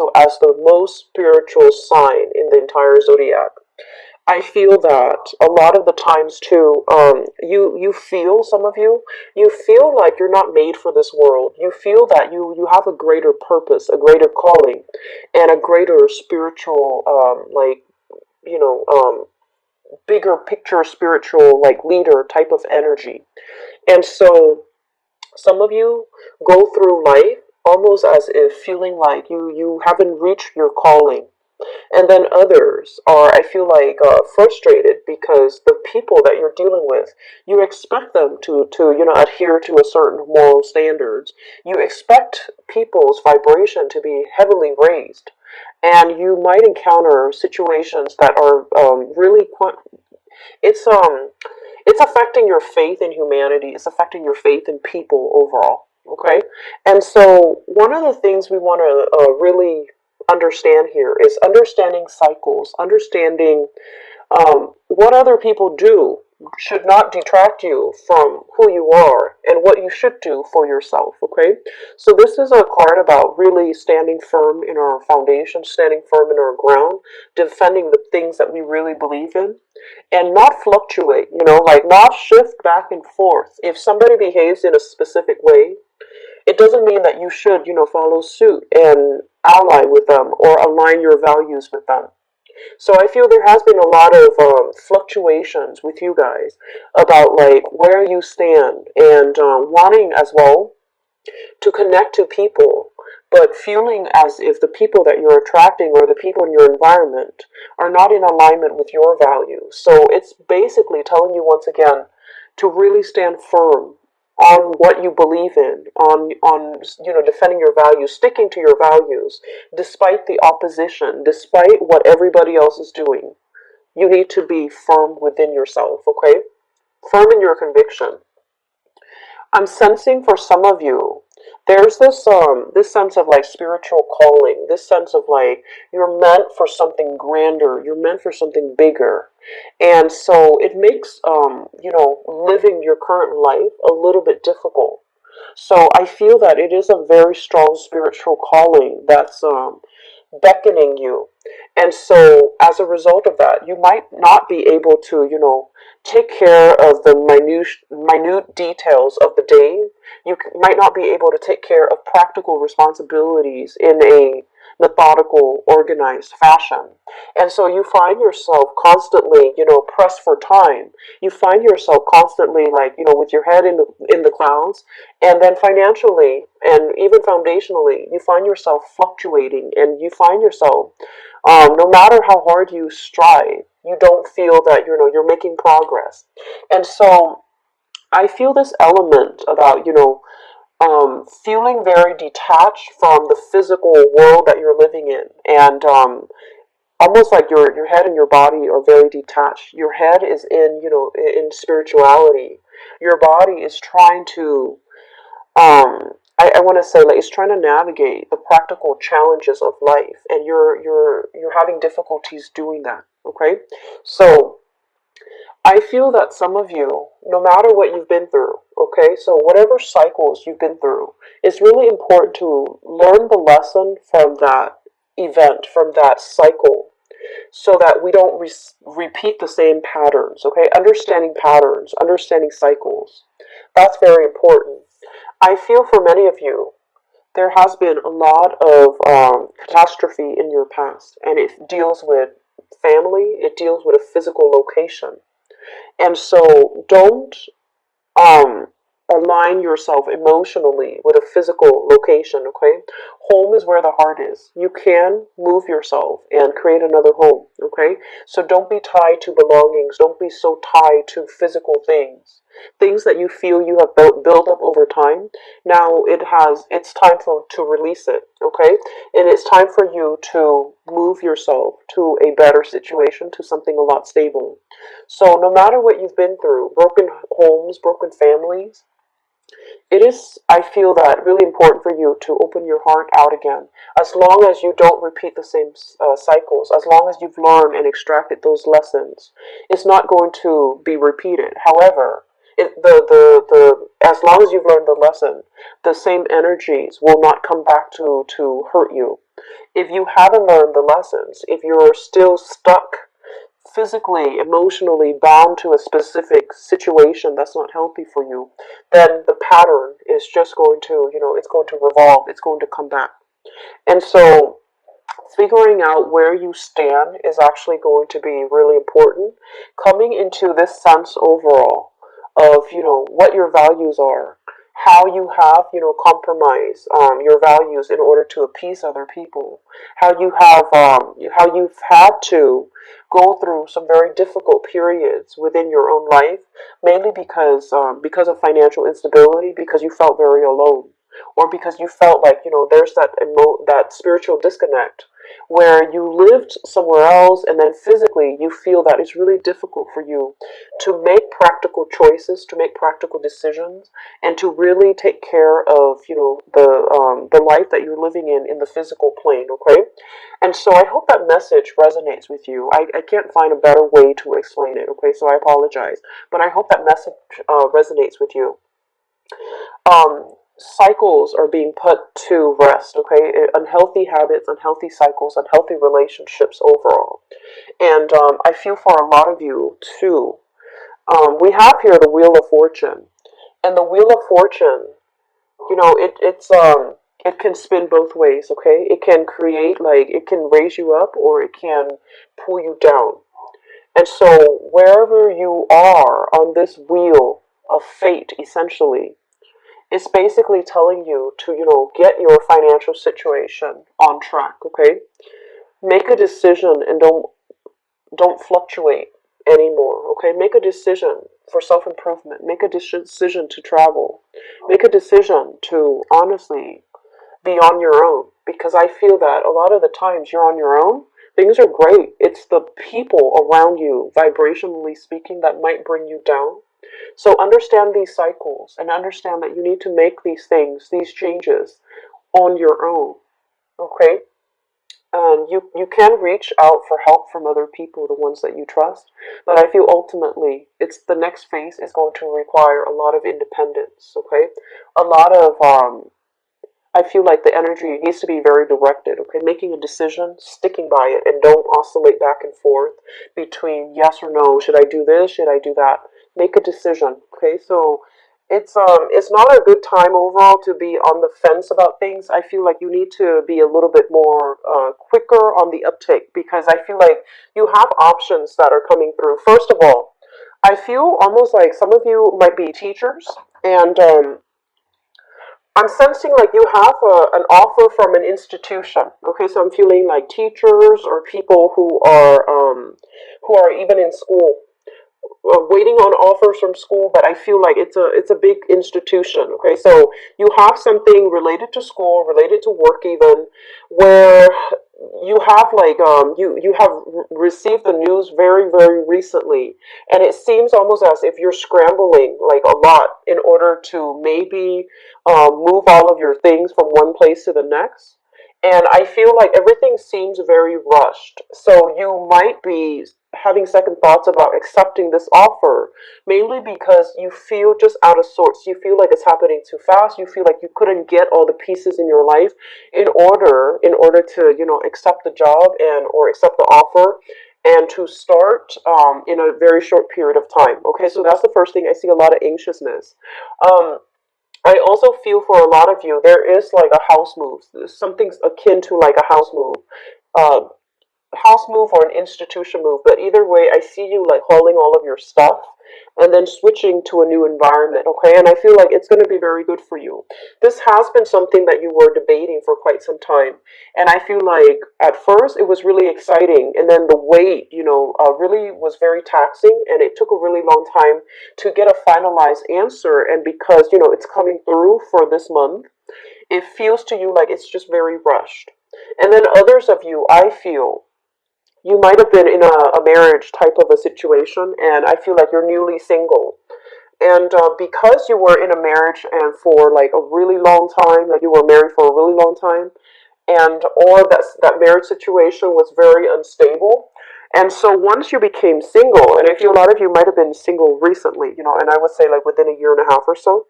also as the most spiritual sign in the entire zodiac. I feel that a lot of the times too, you feel, some of you feel like you're not made for this world. You feel that you have a greater purpose, a greater calling, and a greater spiritual, you know, um, bigger picture spiritual, like leader type of energy. And so some of you go through life almost as if feeling like you haven't reached your calling, and then others are, I feel like, frustrated because the people that you're dealing with, you expect them to adhere to a certain moral standards. You expect people's vibration to be heavily raised, and you might encounter situations that are really quite. It's affecting your faith in humanity. It's affecting your faith in people overall. Okay, and so one of the things we want to really understand here is understanding cycles, understanding what other people do should not detract you from who you are and what you should do for yourself, okay? So this is a card about really standing firm in our foundation, standing firm in our ground, defending the things that we really believe in, and not fluctuate, like not shift back and forth. If somebody behaves in a specific way, it doesn't mean that you should, follow suit and ally with them or align your values with them. So I feel there has been a lot of fluctuations with you guys about like where you stand and wanting as well to connect to people, but feeling as if the people that you're attracting or the people in your environment are not in alignment with your values. So it's basically telling you once again to really stand firm on what you believe in, on defending your values, sticking to your values, despite the opposition, despite what everybody else is doing. You need to be firm within yourself, okay? Firm in your conviction. I'm sensing for some of you, there's this sense of like spiritual calling, this sense of like you're meant for something grander, you're meant for something bigger. And so it makes living your current life a little bit difficult. So I feel that it is a very strong spiritual calling that's beckoning you. And so as a result of that, you might not be able to, take care of the minute details of the day. You might not be able to take care of practical responsibilities in a methodical, organized fashion. And so you find yourself constantly, pressed for time. You find yourself constantly like, with your head in the clouds. And then financially and even foundationally, you find yourself fluctuating and you find yourself, no matter how hard you strive, you don't feel that, you're making progress. And so I feel this element about, feeling very detached from the physical world that you're living in, and almost like your head and your body are very detached. Your head is in in spirituality. Your body is trying to I want to say like it's trying to navigate the practical challenges of life, and you're having difficulties doing that. Okay, so I feel that some of you, no matter what you've been through, okay, so whatever cycles you've been through, it's really important to learn the lesson from that event, from that cycle, so that we don't repeat the same patterns, okay? Understanding patterns, understanding cycles. That's very important. I feel for many of you, there has been a lot of catastrophe in your past, and it deals with family, it deals with a physical location. And so don't um, align yourself emotionally with a physical location, okay? Home is where the heart is. You can move yourself and create another home, okay? So don't be tied to belongings. Don't be so tied to physical things. Things that you feel you have built up over time. Now it's time to release it, okay? And it's time for you to move yourself to a better situation, to something a lot stable. So no matter what you've been through, broken homes, broken families, it is, I feel that, really important for you to open your heart out again. As long as you don't repeat the same cycles, as long as you've learned and extracted those lessons, it's not going to be repeated. However, As long as you've learned the lesson, the same energies will not come back to hurt you. If you haven't learned the lessons, if you're still stuck physically, emotionally bound to a specific situation that's not healthy for you, then the pattern is just going to, it's going to revolve, it's going to come back. And so figuring out where you stand is actually going to be really important. Coming into this sense overall of, what your values are, how you have, compromise your values in order to appease other people, how you've had to go through some very difficult periods within your own life, mainly because of financial instability, because you felt very alone, or because you felt like, there's that spiritual disconnect where you lived somewhere else and then physically you feel that it's really difficult for you to make practical choices, to make practical decisions, and to really take care of, the life that you're living in the physical plane, okay? And so I hope that message resonates with you. I can't find a better way to explain it, okay? So I apologize. But I hope that message resonates with you. Cycles are being put to rest, okay? Unhealthy habits, unhealthy cycles, unhealthy relationships overall. And I feel for a lot of you too. We have here the Wheel of Fortune. And the Wheel of Fortune, it can spin both ways, okay? It can create, it can raise you up, or it can pull you down. And so wherever you are on this wheel of fate, essentially, it's basically telling you to, get your financial situation on track, okay? Make a decision and don't fluctuate anymore, okay? Make a decision for self-improvement. Make a decision to travel. Make a decision to honestly be on your own, because I feel that a lot of the times you're on your own, things are great. It's the people around you, vibrationally speaking, that might bring you down. So understand these cycles and understand that you need to make these things, these changes on your own, okay? And you can reach out for help from other people, the ones that you trust. But I feel ultimately it's the next phase is going to require a lot of independence, okay? A lot of, I feel like the energy needs to be very directed, okay? Making a decision, sticking by it, and don't oscillate back and forth between yes or no. Should I do this? Should I do that? Make a decision, okay? So it's not a good time overall to be on the fence about things. I feel like you need to be a little bit more quicker on the uptake, because I feel like you have options that are coming through. First of all, I feel almost like some of you might be teachers, and I'm sensing like you have an offer from an institution. Okay, so I'm feeling like teachers or people who are even in school, waiting on offers from school, but I feel like it's a big institution. Okay, so you have something related to school, related to work, even where you have you have received the news very very recently, and it seems almost as if you're scrambling like a lot in order to maybe move all of your things from one place to the next. And I feel like everything seems very rushed. So you might be having second thoughts about accepting this offer, mainly because you feel just out of sorts. You feel like it's happening too fast. You feel like you couldn't get all the pieces in your life in order to, accept the job and or accept the offer and to start in a very short period of time. Okay, so that's the first thing. I see a lot of anxiousness. Um, I also feel for a lot of you, there is like a house move. There's something akin to like a uh, house move or an institution move. But either way, I see you like hauling all of your stuff and then switching to a new environment. Okay, and I feel like it's going to be very good for you. This has been something that you were debating for quite some time, and I feel like at first it was really exciting, and then the wait, really was very taxing, and it took a really long time to get a finalized answer. And because it's coming through for this month, it feels to you like it's just very rushed. And then others of you, I feel, you might have been in a marriage type of a situation, and I feel like you're newly single. And because you were in a marriage and for like a really long time, like you were married for a really long time, and or that marriage situation was very unstable, And so once you became single, and I feel a lot of you might have been single recently, and I would say like within a year and a half or so,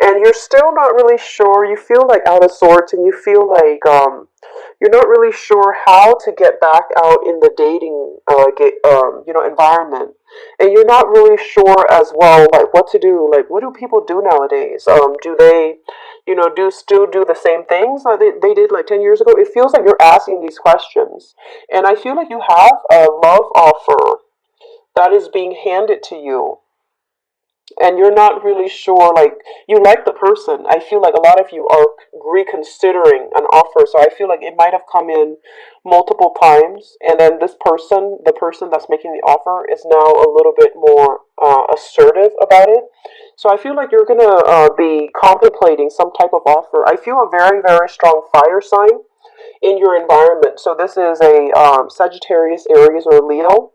and you're still not really sure, you feel like out of sorts, and you feel like you're not really sure how to get back out in the dating environment, and you're not really sure as well like what to do. Like, what do people do nowadays? Do they do still do the same things that they did like 10 years ago? It feels like you're asking these questions, and I feel like you have a love offer that is being handed to you, and you're not really sure, like, you like the person. I feel like a lot of you are reconsidering an offer, so I feel like it might have come in multiple times, and then this person, the person that's making the offer, is now a little bit more assertive about it. So I feel like you're gonna be contemplating some type of offer. I feel a very, very strong fire sign in your environment. So this is a Sagittarius, Aries, or Leo,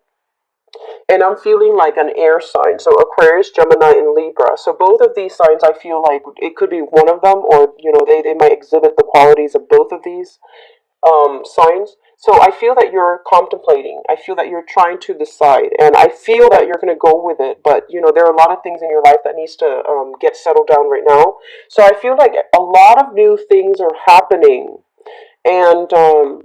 and I'm feeling like an air sign. So Aquarius, Gemini, and Libra. So both of these signs, I feel like it could be one of them, or they might exhibit the qualities of both of these signs. So I feel that you're contemplating. I feel that you're trying to decide, and I feel that you're going to go with it. But there are a lot of things in your life that needs to get settled down right now. So I feel like a lot of new things are happening, and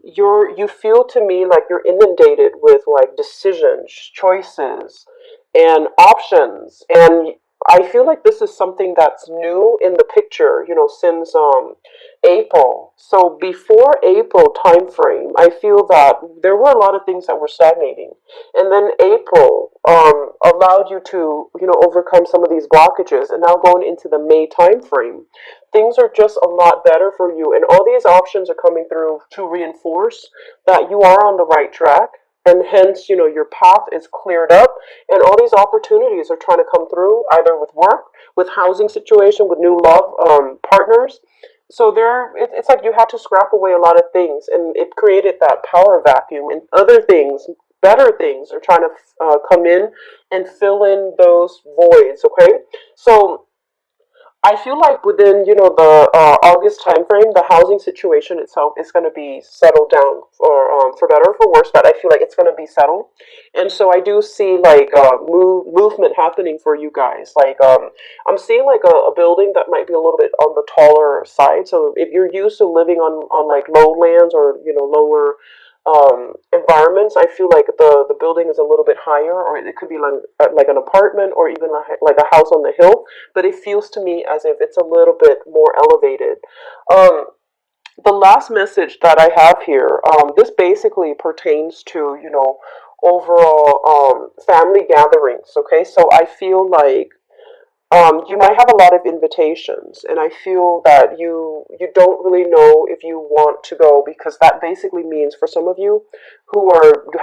you feel to me like you're inundated with like decisions, choices, and options. And I feel like this is something that's new in the picture, since April. So before April time frame, I feel that there were a lot of things that were stagnating, and then April allowed you to overcome some of these blockages, and now going into the May time frame, things are just a lot better for you, and all these options are coming through to reinforce that you are on the right track, and hence your path is cleared up, and all these opportunities are trying to come through, either with work, with housing situation, with new love partners. So it's like you had to scrap away a lot of things, and it created that power vacuum, and other things, better things, are trying to come in and fill in those voids. Okay, so I feel like within the August timeframe, the housing situation itself is going to be settled down, for better or for worse. But I feel like it's going to be settled, and so I do see like movement happening for you guys. Like I'm seeing like a building that might be a little bit on the taller side. So if you're used to living on like lowlands, or lower environments, I feel like the building is a little bit higher, or it could be like an apartment, or even like a house on the hill, but it feels to me as if it's a little bit more elevated. Um, the last message that I have here, this basically pertains to, overall family gatherings. Okay, so I feel like you might have a lot of invitations, and I feel that you don't really know if you want to go, because that basically means for some of you who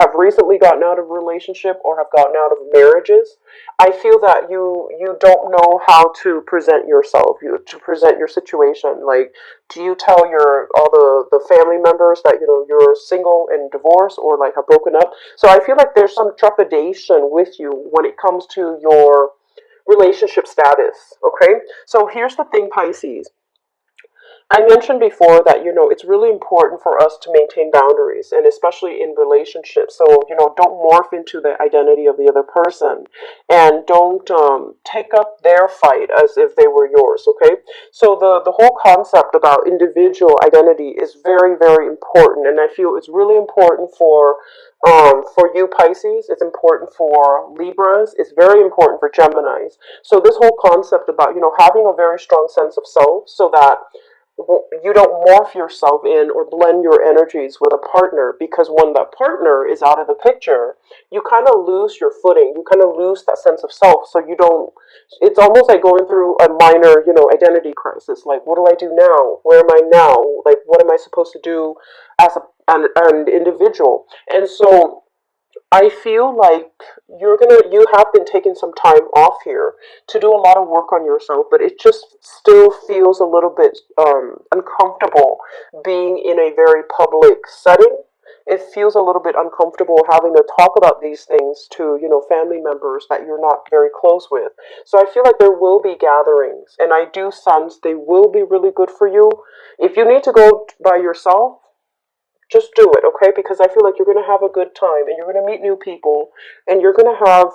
have recently gotten out of a relationship or have gotten out of marriages, I feel that you don't know how to present yourself, to present your situation. Like, do you tell your all the family members that you're single and divorced, or like have broken up? So I feel like there's some trepidation with you when it comes to your relationship status. Okay, so here's the thing, Pisces. I mentioned before that it's really important for us to maintain boundaries, and especially in relationships. So don't morph into the identity of the other person, and don't take up their fight as if they were yours. Okay, so the whole concept about individual identity is very, very important, and I feel it's really important for you Pisces. It's important for Libras. It's very important for Geminis. So this whole concept about having a very strong sense of self, so that you don't morph yourself in or blend your energies with a partner, because when that partner is out of the picture, you kind of lose your footing, you kind of lose that sense of self. So you don't, it's almost like going through a minor identity crisis. Like, what do I do now? Where am I now? Like, what am I supposed to do as an individual? And so I feel like you have been taking some time off here to do a lot of work on yourself, but it just still feels a little bit uncomfortable being in a very public setting. It feels a little bit uncomfortable having to talk about these things to family members that you're not very close with. So I feel like there will be gatherings, and I do sense they will be really good for you. If you need to go by yourself, just do it, okay? Because I feel like you're going to have a good time and you're going to meet new people and you're going to have,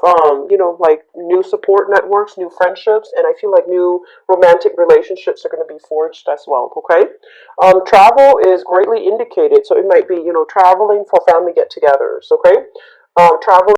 like new support networks, new friendships, and I feel like new romantic relationships are going to be forged as well, okay? Travel is greatly indicated, so it might be, traveling for family get togethers, okay? Travel.